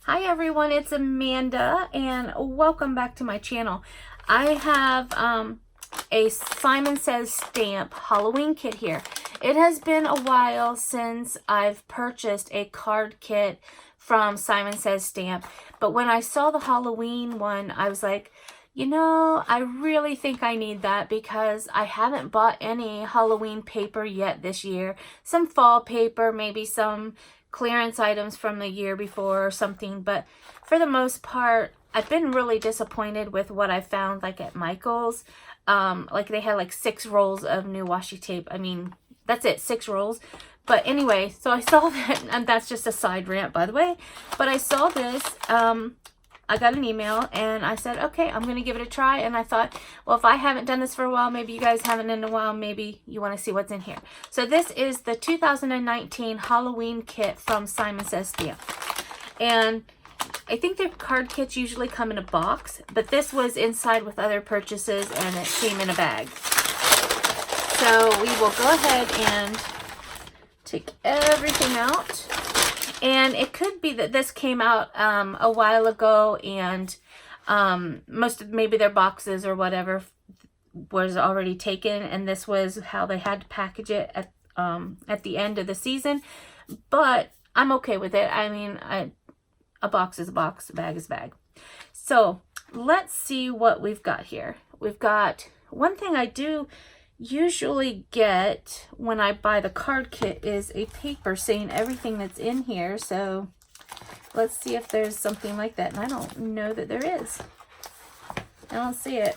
Hi everyone, it's Amanda and welcome back to my channel. I have a Simon Says stamp Halloween kit here. It has been a while since I've purchased a card kit from Simon Says stamp, but when I saw the Halloween one, I was like, you know, I really think I need that because I haven't bought any Halloween paper yet this year. Some fall paper, maybe some clearance items from the year before or something, but for the most part I've been really disappointed with what I found, like at Michael's. Like they had like 6 rolls of new washi tape. I mean, that's it, 6 rolls. But anyway, so I saw that, and that's just a side rant by the way, but I saw this, I got an email and I said, okay, I'm going to give it a try. And I thought, well, if I haven't done this for a while, maybe you guys haven't in a while, maybe you want to see what's in here. So this is the 2019 Halloween kit from Simon Says Stamp. And I think their card kits usually come in a box, but this was inside with other purchases and it came in a bag. So we will go ahead and take everything out. And it could be that this came out a while ago and maybe their boxes or whatever was already taken, and this was how they had to package it at the end of the season. But I'm okay with it. I mean, a box is a box, a bag is a bag. So let's see what we've got here. We've got one thing I do usually get when I buy the card kit is a paper saying everything that's in here. So let's see if there's something like that. And I don't know that there is. I don't see it.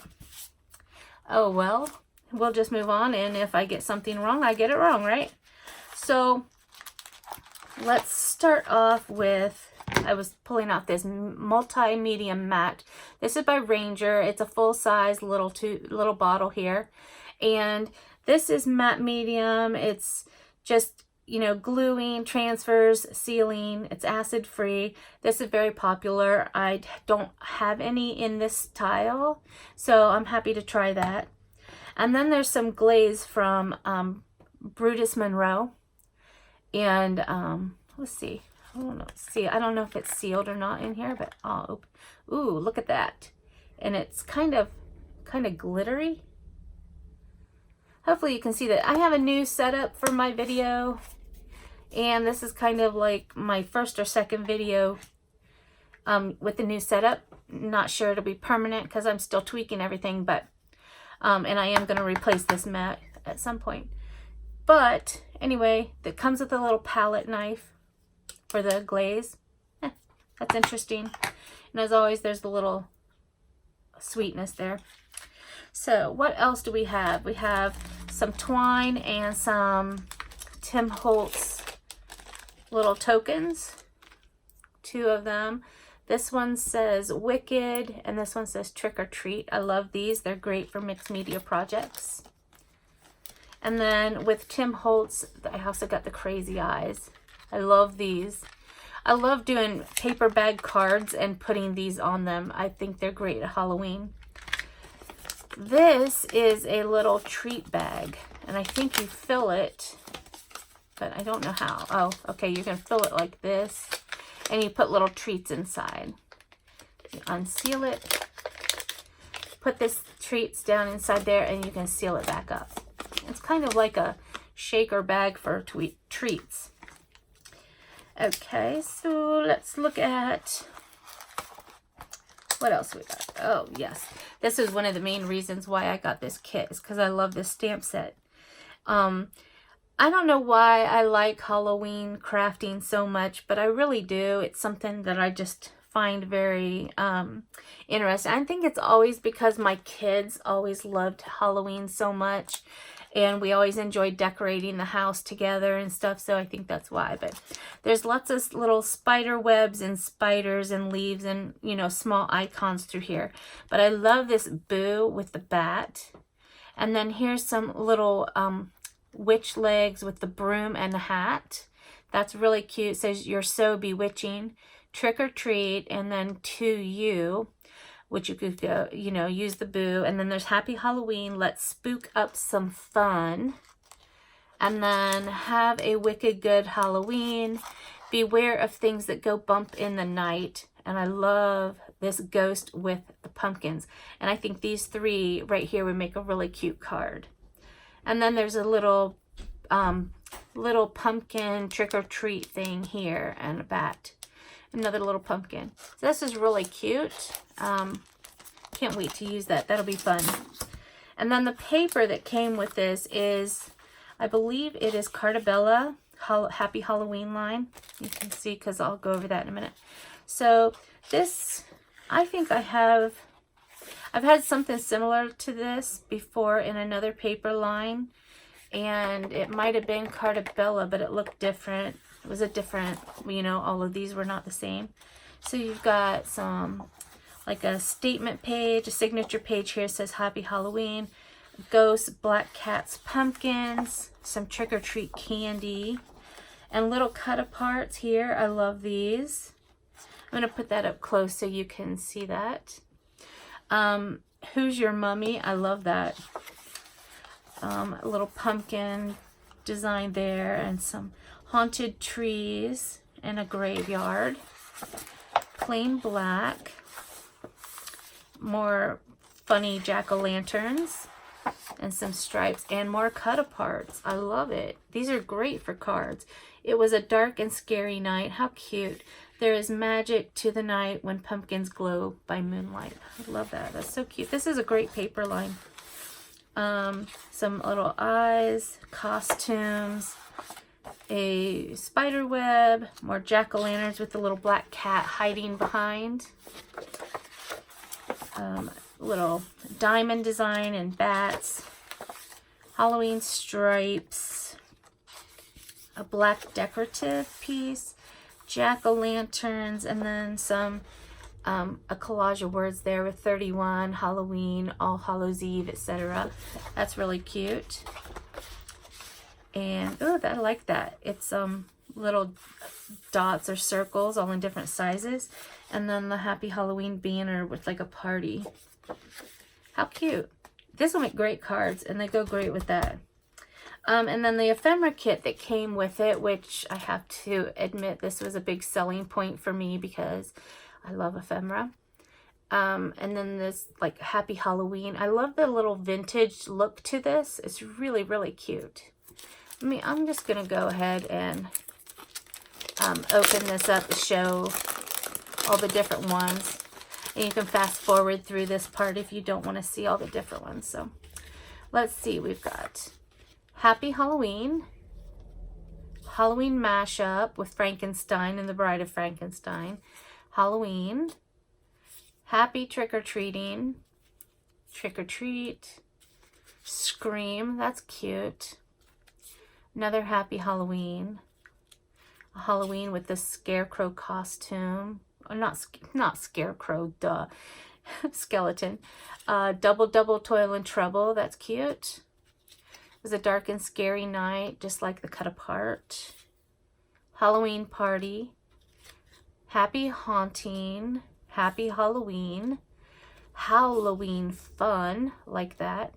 Oh well, we'll just move on, and if I get something wrong, I get it wrong, right? So let's start off with, I was pulling out this multimedia mat. This is by Ranger. It's a full-size little bottle here. And this is matte medium. It's just, you know, gluing, transfers, sealing. It's acid free. This is very popular. I don't have any in this style, so I'm happy to try that. And then there's some glaze from Brutus Monroe. And let's see. I don't know if it's sealed or not in here, but I'll open. Ooh, look at that. And it's kind of glittery. Hopefully you can see that. I have a new setup for my video, and this is kind of like my first or second video with the new setup. Not sure it'll be permanent because I'm still tweaking everything, but and I am going to replace this mat at some point. But anyway, that comes with a little palette knife for the glaze. That's interesting. And as always, there's the little sweetness there. So what else do we have? We have some twine and some Tim Holtz little tokens. 2 of them. This one says Wicked and this one says Trick or Treat. I love these. They're great for mixed media projects. And then with Tim Holtz, I also got the crazy eyes. I love these. I love doing paper bag cards and putting these on them. I think they're great at Halloween. This is a little treat bag, and I think you fill it, but I don't know how. Oh, okay, you can fill it like this, and you put little treats inside. You unseal it, put this treats down inside there, and you can seal it back up. It's kind of like a shaker bag for treats. Okay, so let's look at what else we got. Oh, yes. This is one of the main reasons why I got this kit, is because I love this stamp set. I don't know why I like Halloween crafting so much, but I really do. It's something that I just find very interesting. I think it's always because my kids always loved Halloween so much, and we always enjoyed decorating the house together and stuff, so I think that's why. But there's lots of little spider webs and spiders and leaves and, you know, small icons through here. But I love this boo with the bat. And then here's some little witch legs with the broom and the hat. That's really cute. It says, "You're so bewitching. Trick or treat," and then "to you," which you could go, you know, use the boo. And then there's Happy Halloween. Let's spook up some fun. And then have a wicked good Halloween. beware of things that go bump in the night. And I love this ghost with the pumpkins. And I think these three right here would make a really cute card. And then there's a little pumpkin trick-or-treat thing here and a bat. Another little pumpkin. So this is really cute. Can't wait to use that. That'll be fun. And then the paper that came with this is, I believe it is Cartabella Happy Halloween line. You can see because I'll go over that in a minute. So this, I think I've had something similar to this before in another paper line. And it might have been Cartabella, but it looked different. It was a different, you know, all of these were not the same. So you've got some, like a statement page, a signature page here says Happy Halloween, ghosts, black cats, pumpkins, some trick-or-treat candy, and little cut-aparts here. I love these. I'm going to put that up close so you can see that. Who's Your Mummy? I love that. A little pumpkin design there and some haunted trees and a graveyard. Plain black. More funny jack-o'-lanterns and some stripes and more cut-aparts. I love it. These are great for cards. It was a dark and scary night. How cute. There is magic to the night when pumpkins glow by moonlight. I love that. That's so cute. This is a great paper line. Some little eyes, costumes, a spider web, more jack-o'-lanterns with the little black cat hiding behind. Little diamond design and bats, Halloween stripes, a black decorative piece, jack-o'-lanterns, and then some a collage of words there with 31, Halloween, All Hallows Eve, etc. That's really cute. And oh, I like that. It's little dots or circles all in different sizes, and then the Happy Halloween banner with like a party. How cute. This will make great cards, and they go great with that. And then the ephemera kit that came with it, which I have to admit this was a big selling point for me because I love ephemera. And then this like Happy Halloween. I love the little vintage look to this. It's really, really cute. I'm just going to go ahead and open this up to show all the different ones. And you can fast forward through this part if you don't want to see all the different ones. So let's see. We've got Happy Halloween, Halloween mashup with Frankenstein and the Bride of Frankenstein, Halloween, Happy Trick-or-Treating, Trick-or-Treat, Scream, that's cute, another Happy Halloween, a Halloween with the Scarecrow costume, or not Scarecrow, duh, skeleton, Double Toil and Trouble, that's cute. It was a dark and scary night, just like the cut apart. Halloween party, Happy Haunting, Happy Halloween, Halloween fun, like that.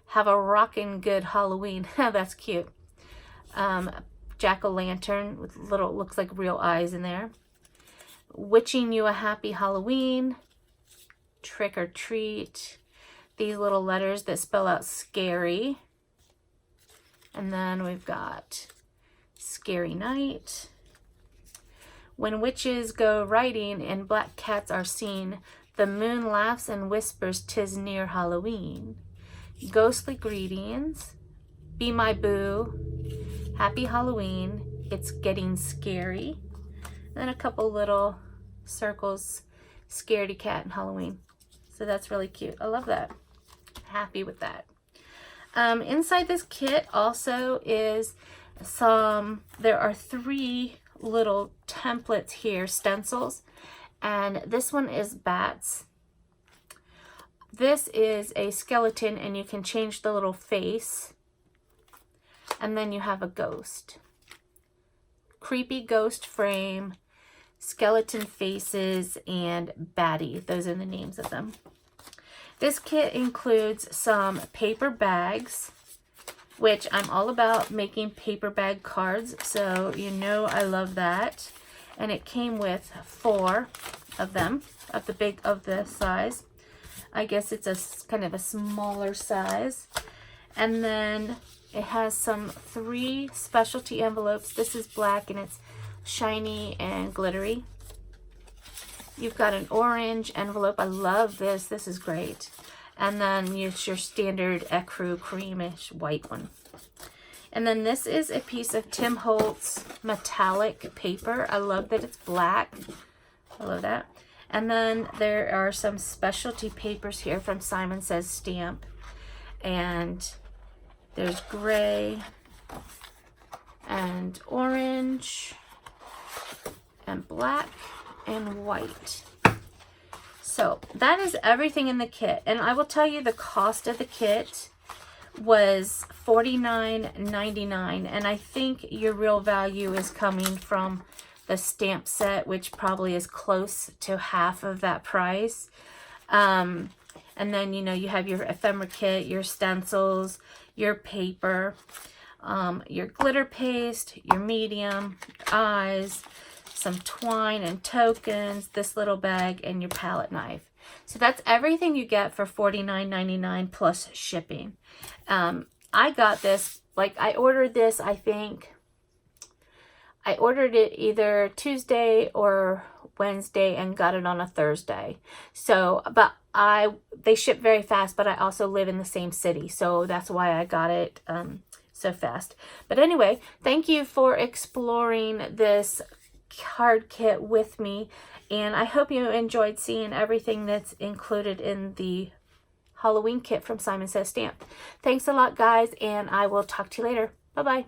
Have a rockin' good Halloween, that's cute. Jack-o'-lantern with little, looks like real eyes in there. Wishing you a happy Halloween, trick or treat. These little letters that spell out scary. And then we've got Scary Night. When witches go riding and black cats are seen, the moon laughs and whispers 'tis near Halloween. Ghostly greetings. Be my boo. Happy Halloween. It's getting scary. And then a couple little circles. Scaredy cat and Halloween. So that's really cute. I love that. Happy with that. Inside this kit also is there are 3 little templates here, stencils, and this one is bats. This is a skeleton, and you can change the little face, and then you have a ghost. Creepy ghost frame, skeleton faces, and baddie. Those are the names of them. This kit includes some paper bags which I'm all about making paper bag cards. So you know I love that. And it came with 4 of them, of the size. I guess it's a kind of a smaller size. And then it has 3 specialty envelopes. This is black and it's shiny and glittery. You've got an orange envelope. I love this. This is great. And then it's your standard ecru creamish white one. And then this is a piece of Tim Holtz metallic paper. I love that it's black. I love that. And then there are some specialty papers here from Simon Says Stamp. And there's gray and orange and black and white. So that is everything in the kit. And I will tell you the cost of the kit was $49.99, and I think your real value is coming from the stamp set, which probably is close to half of that price. And then, you know, you have your ephemera kit, your stencils, your paper, your glitter paste, your medium, eyes, some twine and tokens, this little bag, and your palette knife. So that's everything you get for $49.99 plus shipping. I got this, like I ordered this, I think I ordered it either Tuesday or Wednesday and got it on a Thursday. So, but they ship very fast, but I also live in the same city. So that's why I got it so fast. But anyway, thank you for exploring this card kit with me. And I hope you enjoyed seeing everything that's included in the Halloween kit from Simon Says Stamp. Thanks a lot, guys, and I will talk to you later. Bye-bye.